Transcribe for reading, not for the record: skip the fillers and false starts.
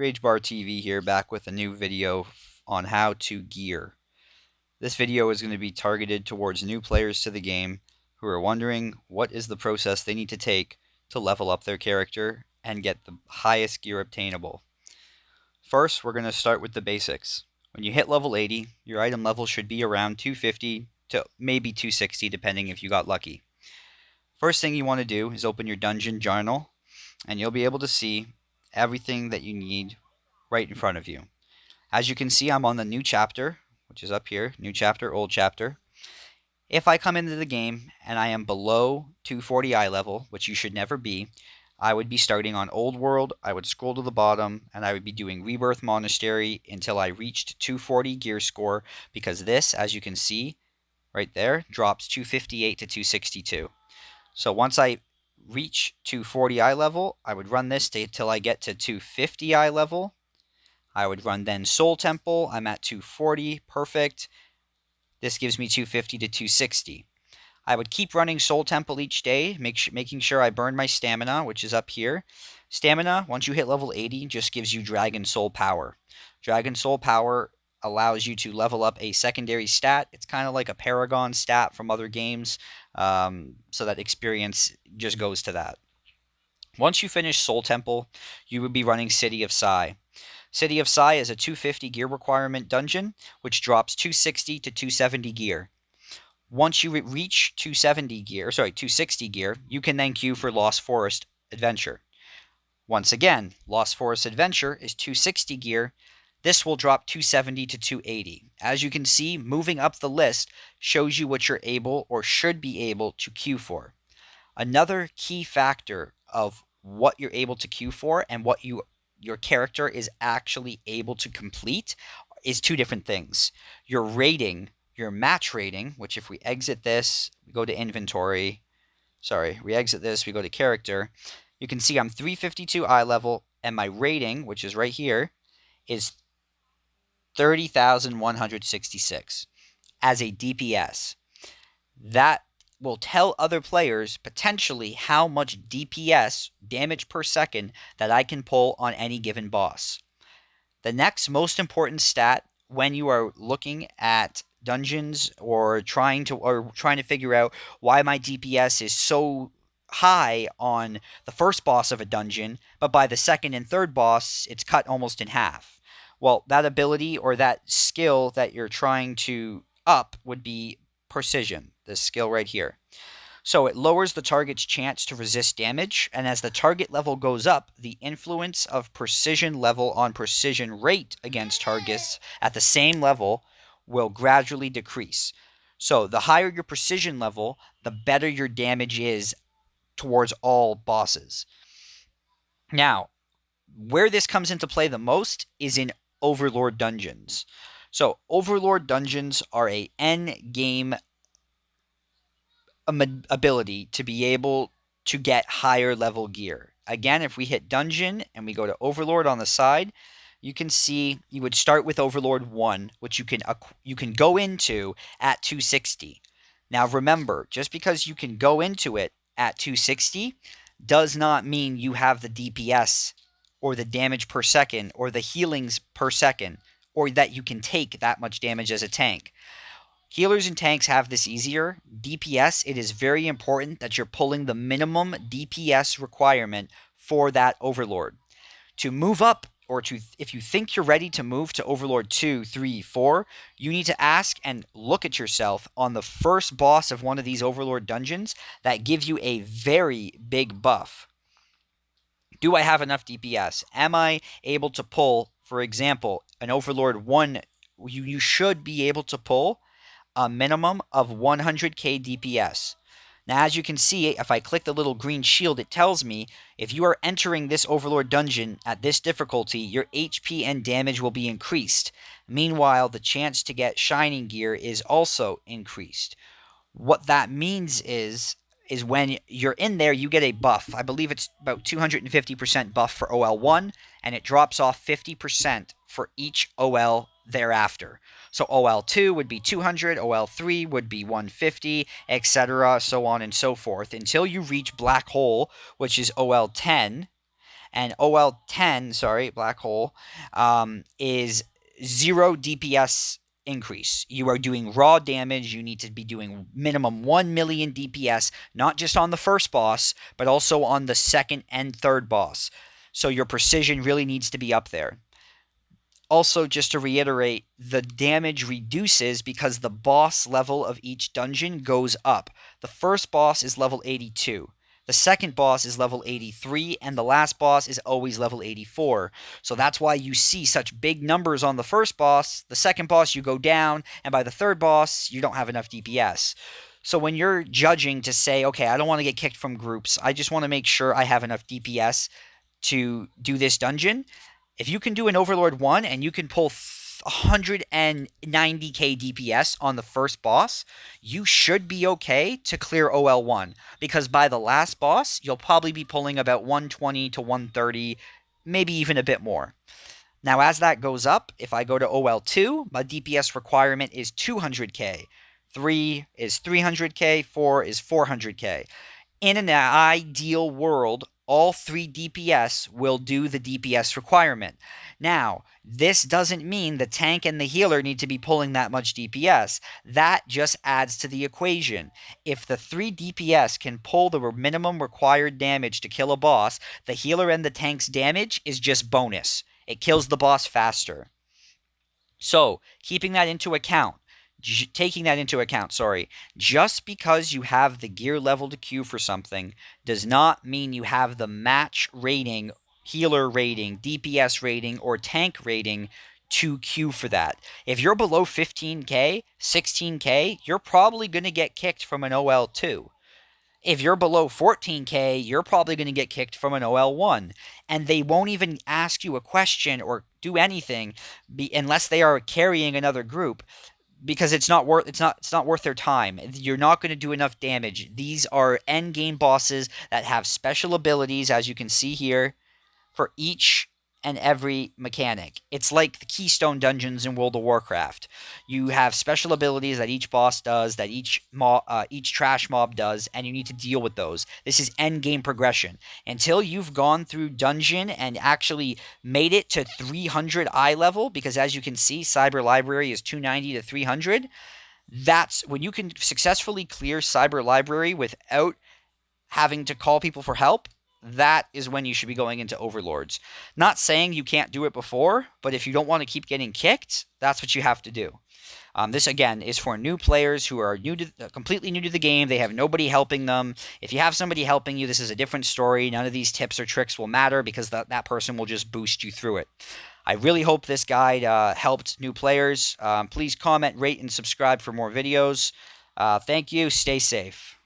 RageBarTv here, back with a new video on how to gear. This video is going to be targeted towards new players to the game who are wondering what is the process they need to take to level up their character and get the highest gear obtainable. First, we're going to start with the basics. When you hit level 80, your item level should be around 250 to maybe 260 depending if you got lucky. First thing you want to do is open your dungeon journal, and you'll be able to see everything that you need right in front of you. As you can see, I'm on the new chapter, which is up here, new chapter, old chapter. If I come into the game and I am below 240 eye level, which you should never be, I would be starting on Old World, I would scroll to the bottom, and I would be doing Rebirth Monastery until I reached 240 gear score, because this, as you can see, right there, drops 258 to 262. So once I reach 240 eye level, I would run this till I get to 250 eye level. I would run then Soul Temple. I'm at 240, perfect. This gives me 250 to 260. I would keep running Soul Temple each day, making sure I burn my stamina, which is up here. Stamina, once you hit level 80, just gives you Dragon Soul Power. Dragon Soul Power allows you to level up a secondary stat. It's kind of like a Paragon stat from other games, so that experience just goes to that. Once you finish Soul Temple, you would be running City of Sai. City of Sai is a 250 gear requirement dungeon, which drops 260 to 270 gear. Once you reach 260 gear, you can then queue for Lost Forest Adventure. Once again, Lost Forest Adventure is 260 gear. This will drop 270 to 280. As you can see, moving up the list shows you what you're able or should be able to queue for. Another key factor of what you're able to queue for and what your character is actually able to complete is two different things. Your rating, your match rating, which if we exit this, we go to inventory. We exit this, we go to character. You can see I'm 352 eye level, and my rating, which is right here, is 30,166 as a DPS. That will tell other players potentially how much DPS, damage per second, that I can pull on any given boss. The next most important stat when you are looking at dungeons or trying to figure out why my DPS is so high on the first boss of a dungeon, but by the second and third boss it's cut almost in half. Well, that ability or that skill that you're trying to up would be precision, this skill right here. So it lowers the target's chance to resist damage, and as the target level goes up, the influence of precision level on precision rate against targets at the same level will gradually decrease. So the higher your precision level, the better your damage is towards all bosses. Now, where this comes into play the most is in OverLord dungeons. So OverLord dungeons are a end-game ability to be able to get higher level gear. Again, if we hit dungeon and we go to OverLord on the side, you can see you would start with OverLord 1, which you can go into at 260. Now remember, just because you can go into it at 260 does not mean you have the DPS or the damage per second or the healings per second, or that you can take that much damage as a tank. Healers and tanks have this easier. DPS, it is very important that you're pulling the minimum DPS requirement for that OverLord. To move up, or if you think you're ready to move to OverLord 2, 3, 4, you need to ask and look at yourself on the first boss of one of these OverLord dungeons that give you a very big buff. Do I have enough DPS? Am I able to pull, for example, an OverLord 1? You should be able to pull a minimum of 100k DPS. Now, as you can see, if I click the little green shield, it tells me if you are entering this OverLord dungeon at this difficulty, your HP and damage will be increased. Meanwhile, the chance to get shining gear is also increased. What that means is when you're in there, you get a buff. I believe it's about 250% buff for OL1, and it drops off 50% for each OL thereafter. So OL2 would be 200, OL3 would be 150, etc., so on and so forth, until you reach Black Hole, which is OL10, And OL10, sorry, black hole, is 0 DPS increase. You are doing raw damage. You need to be doing minimum 1 million DPS, not just on the first boss, but also on the second and third boss. So your precision really needs to be up there. Also, just to reiterate, the damage reduces because the boss level of each dungeon goes up. The first boss is level 82. The second boss is level 83, and the last boss is always level 84. So that's why you see such big numbers on the first boss. The second boss, you go down, and by the third boss, you don't have enough DPS. So when you're judging to say, okay, I don't want to get kicked from groups, I just want to make sure I have enough DPS to do this dungeon. If you can do an Overlord 1 and you can pull 190k DPS on the first boss, you should be okay to clear OL1, because by the last boss, you'll probably be pulling about 120 to 130, maybe even a bit more. Now, as that goes up, if I go to OL2, my DPS requirement is 200k. 3 is 300k, 4 is 400k. In an ideal world, all 3 DPS will do the DPS requirement. Now, this doesn't mean the tank and the healer need to be pulling that much DPS. That just adds to the equation. If the 3 DPS can pull the minimum required damage to kill a boss, the healer and the tank's damage is just bonus. It kills the boss faster. So, taking that into account, just because you have the gear level to queue for something does not mean you have the match rating, healer rating, DPS rating, or tank rating to queue for that. If you're below 15k, 16k, you're probably going to get kicked from an OL2. If you're below 14k, you're probably going to get kicked from an OL1. And they won't even ask you a question or do anything unless they are carrying another group, because it's not worth their time. You're not going to do enough damage. These are end game bosses that have special abilities, as you can see here, for each and every mechanic. It's like the Keystone dungeons in World of Warcraft. You have special abilities that each boss does, that each trash mob does, and you need to deal with those. This is end game progression. Until you've gone through dungeon and actually made it to 300 eye level, because as you can see, Cyber Library is 290 to 300. That's when you can successfully clear Cyber Library without having to call people for help. That is when you should be going into Overlords. Not saying you can't do it before, but if you don't want to keep getting kicked, that's what you have to do. This, again, is for new players who are completely new to the game. They have nobody helping them. If you have somebody helping you, this is a different story. None of these tips or tricks will matter because that person will just boost you through it. I really hope this guide helped new players. Please comment, rate, and subscribe for more videos. Thank you. Stay safe.